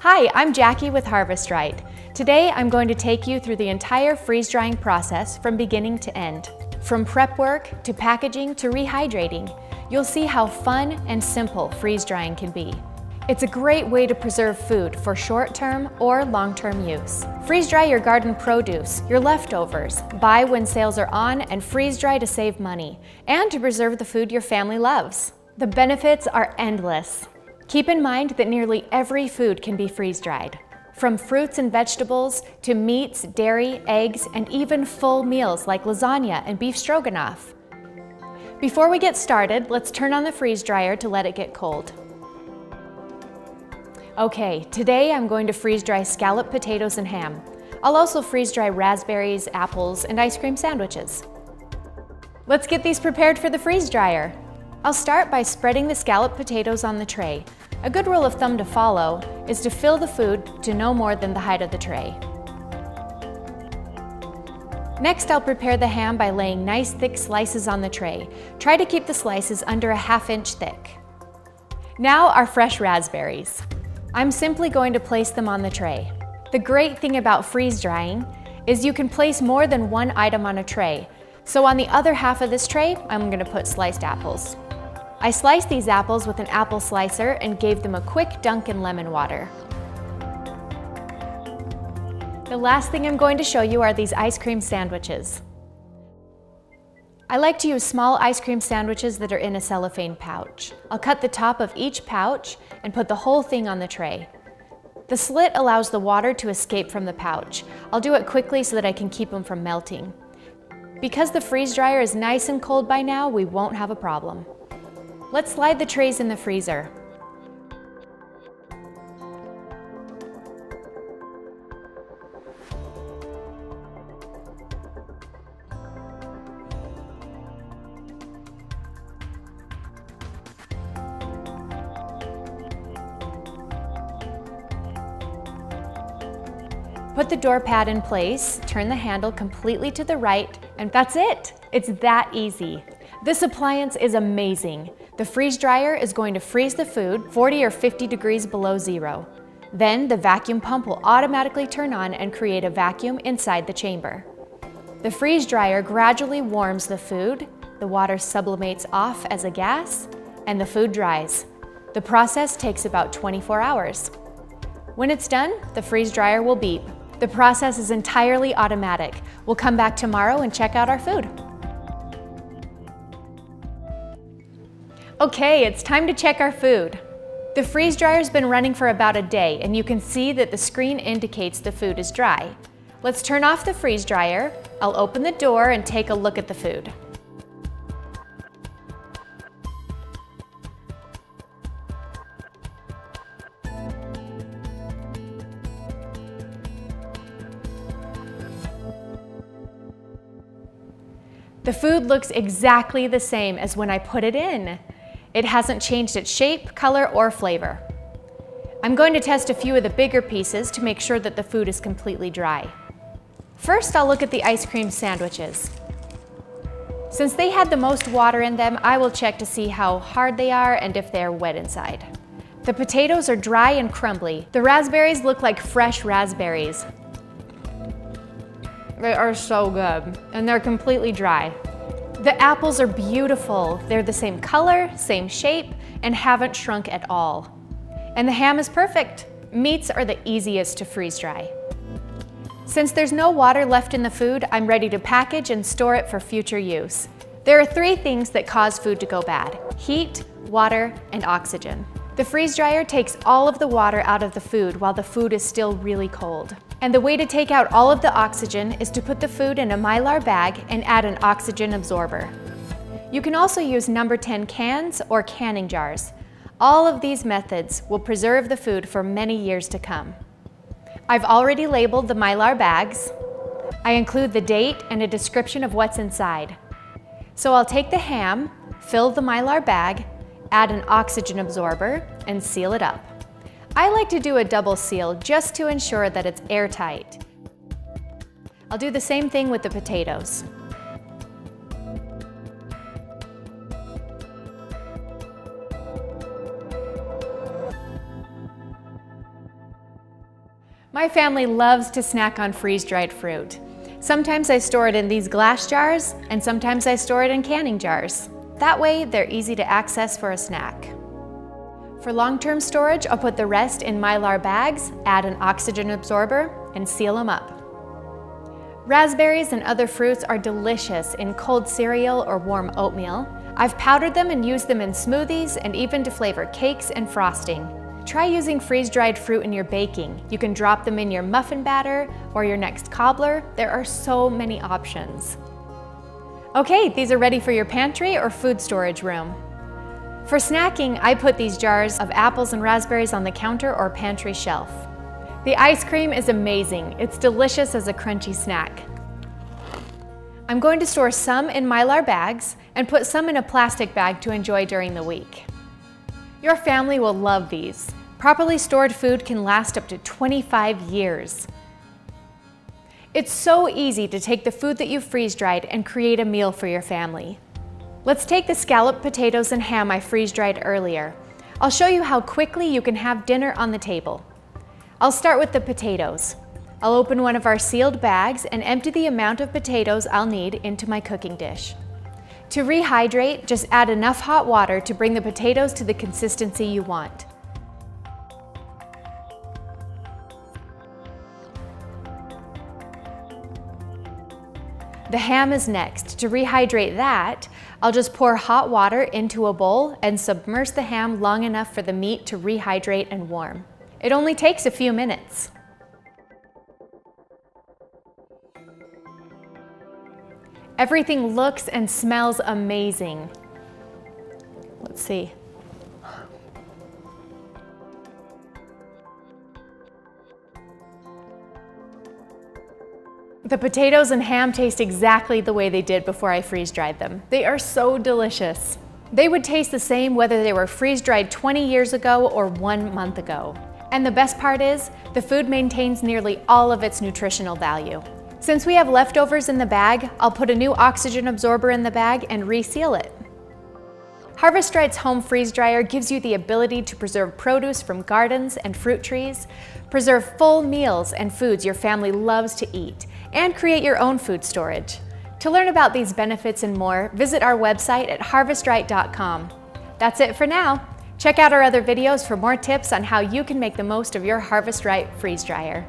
Hi, I'm Jackie with Harvest Right. Today I'm going to take you through the entire freeze-drying process from beginning to end. From prep work to packaging to rehydrating, you'll see how fun and simple freeze-drying can be. It's a great way to preserve food for short-term or long-term use. Freeze-dry your garden produce, your leftovers, buy when sales are on, and freeze-dry to save money, and to preserve the food your family loves. The benefits are endless. Keep in mind that nearly every food can be freeze-dried. From fruits and vegetables to meats, dairy, eggs, and even full meals like lasagna and beef stroganoff. Before we get started, let's turn on the freeze dryer to let it get cold. Okay, today I'm going to freeze dry scalloped potatoes and ham. I'll also freeze dry raspberries, apples, and ice cream sandwiches. Let's get these prepared for the freeze dryer. I'll start by spreading the scalloped potatoes on the tray. A good rule of thumb to follow is to fill the food to no more than the height of the tray. Next, I'll prepare the ham by laying nice thick slices on the tray. Try to keep the slices under a ½ inch thick. Now our fresh raspberries. I'm simply going to place them on the tray. The great thing about freeze drying is you can place more than one item on a tray. So on the other half of this tray, I'm going to put sliced apples. I sliced these apples with an apple slicer and gave them a quick dunk in lemon water. The last thing I'm going to show you are these ice cream sandwiches. I like to use small ice cream sandwiches that are in a cellophane pouch. I'll cut the top of each pouch and put the whole thing on the tray. The slit allows the water to escape from the pouch. I'll do it quickly so that I can keep them from melting. Because the freeze dryer is nice and cold by now, we won't have a problem. Let's slide the trays in the freezer. Put the door pad in place, turn the handle completely to the right, and that's it! It's that easy. This appliance is amazing. The freeze dryer is going to freeze the food 40 or 50 degrees below zero. Then the vacuum pump will automatically turn on and create a vacuum inside the chamber. The freeze dryer gradually warms the food, the water sublimates off as a gas, and the food dries. The process takes about 24 hours. When it's done, the freeze dryer will beep. The process is entirely automatic. We'll come back tomorrow and check out our food. Okay, it's time to check our food. The freeze dryer's been running for about a day, and you can see that the screen indicates the food is dry. Let's turn off the freeze dryer. I'll open the door and take a look at the food. The food looks exactly the same as when I put it in. It hasn't changed its shape, color, or flavor. I'm going to test a few of the bigger pieces to make sure that the food is completely dry. First, I'll look at the ice cream sandwiches. Since they had the most water in them, I will check to see how hard they are and if they're wet inside. The potatoes are dry and crumbly. The raspberries look like fresh raspberries. They are so good, and they're completely dry. The apples are beautiful. They're the same color, same shape, and haven't shrunk at all. And the ham is perfect. Meats are the easiest to freeze dry. Since there's no water left in the food, I'm ready to package and store it for future use. There are 3 things that cause food to go bad: heat, water, and oxygen. The freeze dryer takes all of the water out of the food while the food is still really cold. And the way to take out all of the oxygen is to put the food in a Mylar bag and add an oxygen absorber. You can also use number 10 cans or canning jars. All of these methods will preserve the food for many years to come. I've already labeled the Mylar bags. I include the date and a description of what's inside. So I'll take the ham, fill the Mylar bag, add an oxygen absorber, and seal it up. I like to do a double seal just to ensure that it's airtight. I'll do the same thing with the potatoes. My family loves to snack on freeze-dried fruit. Sometimes I store it in these glass jars, and sometimes I store it in canning jars. That way, they're easy to access for a snack. For long-term storage, I'll put the rest in Mylar bags, add an oxygen absorber, and seal them up. Raspberries and other fruits are delicious in cold cereal or warm oatmeal. I've powdered them and used them in smoothies and even to flavor cakes and frosting. Try using freeze-dried fruit in your baking. You can drop them in your muffin batter or your next cobbler. There are so many options. Okay, these are ready for your pantry or food storage room. For snacking, I put these jars of apples and raspberries on the counter or pantry shelf. The ice cream is amazing. It's delicious as a crunchy snack. I'm going to store some in Mylar bags and put some in a plastic bag to enjoy during the week. Your family will love these. Properly stored food can last up to 25 years. It's so easy to take the food that you've freeze-dried and create a meal for your family. Let's take the scalloped potatoes and ham I freeze-dried earlier. I'll show you how quickly you can have dinner on the table. I'll start with the potatoes. I'll open one of our sealed bags and empty the amount of potatoes I'll need into my cooking dish. To rehydrate, just add enough hot water to bring the potatoes to the consistency you want. The ham is next. To rehydrate that, I'll just pour hot water into a bowl and submerge the ham long enough for the meat to rehydrate and warm. It only takes a few minutes. Everything looks and smells amazing. Let's see. The potatoes and ham taste exactly the way they did before I freeze-dried them. They are so delicious. They would taste the same whether they were freeze-dried 20 years ago or 1 month ago. And the best part is, the food maintains nearly all of its nutritional value. Since we have leftovers in the bag, I'll put a new oxygen absorber in the bag and reseal it. Harvest Right's home freeze dryer gives you the ability to preserve produce from gardens and fruit trees, preserve full meals and foods your family loves to eat, and create your own food storage. To learn about these benefits and more, visit our website at harvestright.com. That's it for now. Check out our other videos for more tips on how you can make the most of your Harvest Right freeze dryer.